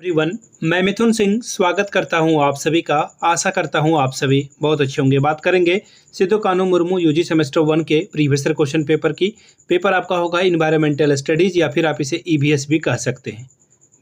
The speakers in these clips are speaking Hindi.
एवरीवन, मैं मिथुन सिंह स्वागत करता हूं आप सभी का। आशा करता हूं आप सभी बहुत अच्छे होंगे। बात करेंगे सिद्धू कानू मुर्मू यूजी सेमेस्टर 1 के प्रीवियस ईयर क्वेश्चन पेपर की। पेपर आपका होगा इन्वायरमेंटल स्टडीज या फिर आप इसे ईवीएस भी कह सकते हैं।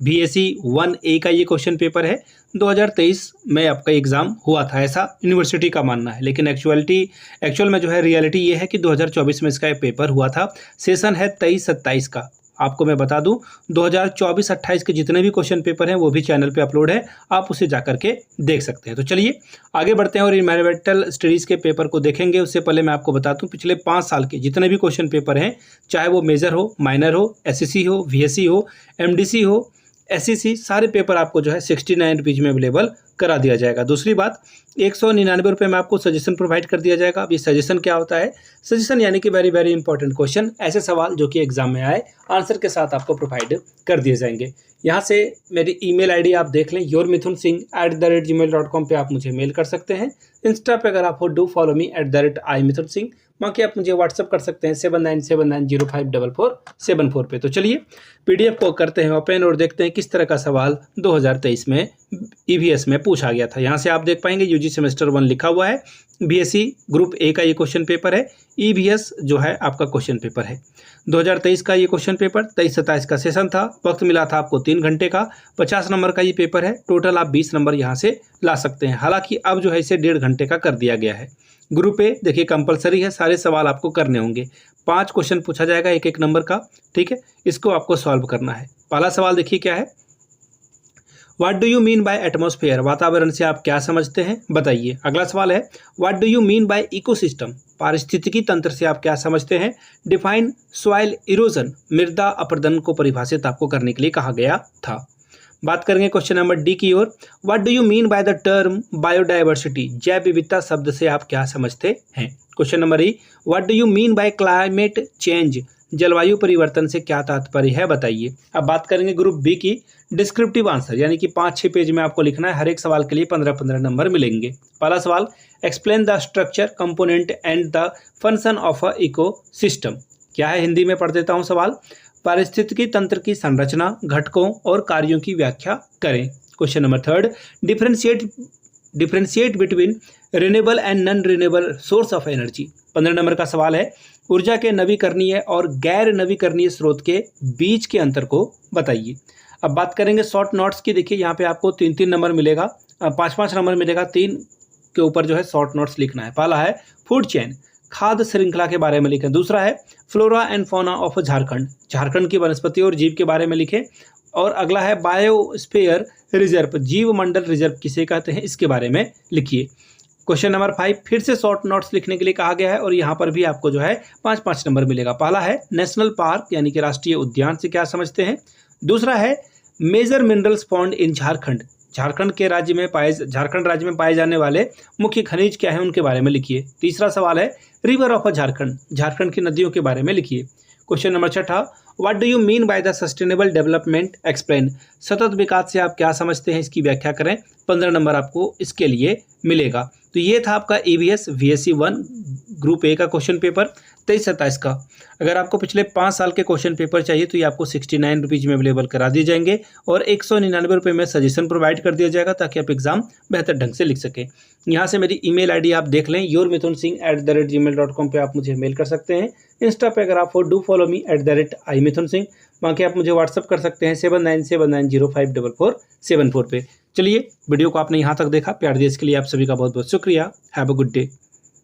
बीएससी 1A का ये क्वेश्चन पेपर है। 2023 में आपका एग्जाम हुआ था, ऐसा यूनिवर्सिटी का मानना है, लेकिन एक्चुअल में जो है रियलिटी ये है कि 2024 में इसका पेपर हुआ था। सेशन है 23-27 का। आपको मैं बता दूं 2024-28 के जितने भी क्वेश्चन पेपर हैं वो भी चैनल पे अपलोड है, आप उसे जा करके देख सकते हैं। तो चलिए आगे बढ़ते हैं और इन्वायरमेंटल स्टडीज़ के पेपर को देखेंगे। उससे पहले मैं आपको बता दूं पिछले 5 साल के जितने भी क्वेश्चन पेपर हैं, चाहे वो मेजर हो, माइनर हो, एसएससी हो, वीएससी हो, एमडीसी हो, एसईसी, सारे पेपर आपको जो है 69 रुपीज़ में अवेलेबल करा दिया जाएगा। दूसरी बात, 199 रुपये में आपको सजेशन प्रोवाइड कर दिया जाएगा। अब ये सजेशन क्या होता है? सजेशन यानी कि वेरी वेरी इंपॉर्टेंट क्वेश्चन, ऐसे सवाल जो कि एग्जाम में आए, आंसर के साथ आपको प्रोवाइड कर दिए जाएंगे। यहाँ से मेरी ईमेल आईडी आप देख लें, yourmithunsingh@gmail.com पे आप मुझे मेल कर सकते हैं। इंस्टा पे अगर आप हो डू फॉलो मी @imithunsingh। बाकी आप मुझे व्हाट्सअप कर सकते हैं 7979054474 पे। तो चलिए पीडीएफ को करते हैं ओपन और देखते हैं किस तरह का सवाल 2023 में ईवीएस में पूछा गया था। यहाँ से आप देख पाएंगे यूजी सेमेस्टर 1 लिखा हुआ है। बीएससी ग्रुप ए का ये क्वेश्चन पेपर है। ईवीएस जो है आपका क्वेश्चन पेपर है 2023 का। ये क्वेश्चन पेपर 23-27 का सेशन था। वक्त मिला था आपको 3 घंटे का। 50 नंबर का ये पेपर है। टोटल आप 20 नंबर यहाँ से ला सकते हैं। हालांकि अब जो है इसे 1.5 घंटे का कर दिया गया है। ग्रुप ए देखिए कंपलसरी है, सारे सवाल आपको करने होंगे। 5 क्वेश्चन पूछा जाएगा 1-1 नंबर का, ठीक है। इसको आपको सॉल्व करना है। पहला सवाल देखिए क्या है, what do you mean bye atmosphere? वातावरण से आप क्या समझते हैं, बताइए। अगला सवाल है, what do you mean bye ecosystem? पारिस्थितिकी तंत्र से आप क्या समझते हैं? डिफाइन सॉइल इरोजन, मृदा अपरदन को परिभाषित आपको करने के लिए कहा गया था। बात करेंगे क्वेश्चन नंबर डी की ओर। What do you mean by the term biodiversity? जैव विविधता शब्द से आप क्या समझते हैं? Question number E, what do you mean by climate change? जलवायु परिवर्तन से क्या तात्पर्य है, बताइए। अब बात करेंगे ग्रुप बी की। डिस्क्रिप्टिव आंसर यानी कि 5-6 पेज में आपको लिखना है। हर एक सवाल के लिए 15-15 नंबर मिलेंगे। पहला सवाल, explain the structure, component and the function of a ecosystem. क्या है, हिंदी में पढ़ देता हूँ सवाल। पारिस्थितिकी तंत्र की संरचना, घटकों और कार्यों की व्याख्या करें। Question number third, differentiate between renewable and non renewable source of energy. 15 number का सवाल है, ऊर्जा के नवीकरणीय और गैर नवीकरणीय स्रोत के बीच के अंतर को बताइए। अब बात करेंगे शॉर्ट नोट्स की। देखिए यहाँ पे आपको 3-3 नंबर मिलेगा, 5-5 नंबर मिलेगा। 3 के ऊपर जो है शॉर्ट नोट्स लिखना है। पहला है फूड चेन, खाद्य श्रृंखला के बारे में लिखें। दूसरा है flora and fauna of Jharkhand, Jharkhand की वनस्पति और जीव के बारे में लिखें। और अगला है बायोस्फीयर रिजर्व, जीव मंडल रिजर्व किसे कहते हैं, इसके बारे में लिखिए। क्वेश्चन नंबर 5 फिर से शॉर्ट नोट्स लिखने के लिए कहा गया है और यहाँ पर भी आपको जो है 5-5 नंबर मिलेगा। पहला है नेशनल पार्क यानी कि राष्ट्रीय उद्यान से क्या समझते हैं। दूसरा है major minerals found in Jharkhand, Jharkhand राज्य में पाए जाने वाले मुख्य खनिज क्या है, उनके बारे में लिखिए। तीसरा सवाल है रिवर ऑफ झारखंड, झारखंड की नदियों के बारे में लिखिए। Question number 6, what do you mean by the sustainable development explain? सतत विकास से आप क्या समझते हैं, इसकी व्याख्या करें। 15 नंबर आपको इसके लिए मिलेगा। तो ये था आपका ईवीएस बीएससी 1 ग्रुप ए का क्वेश्चन पेपर 23-27 का। अगर आपको पिछले 5 साल के क्वेश्चन पेपर चाहिए तो ये आपको 69 रुपीज़ में अवेलेबल करा दिए जाएंगे और 199 रुपये में सजेशन प्रोवाइड कर दिया जाएगा ताकि आप एग्जाम बेहतर ढंग से लिख सकें। यहाँ से मेरी ईमेल आईडी आप देख लें, yourmithunsingh@gmail.com पे आप मुझे मेल कर सकते हैं। इंस्टा पे अगर आप हो डू फॉलो मी @imithunsingh। बाकी आप मुझे व्हाट्सअप कर सकते हैं 7979054474 पे। चलिए वीडियो को आपने यहाँ तक देखा, प्यार दिया इसके लिए आप सभी का बहुत बहुत शुक्रिया। Have a good day.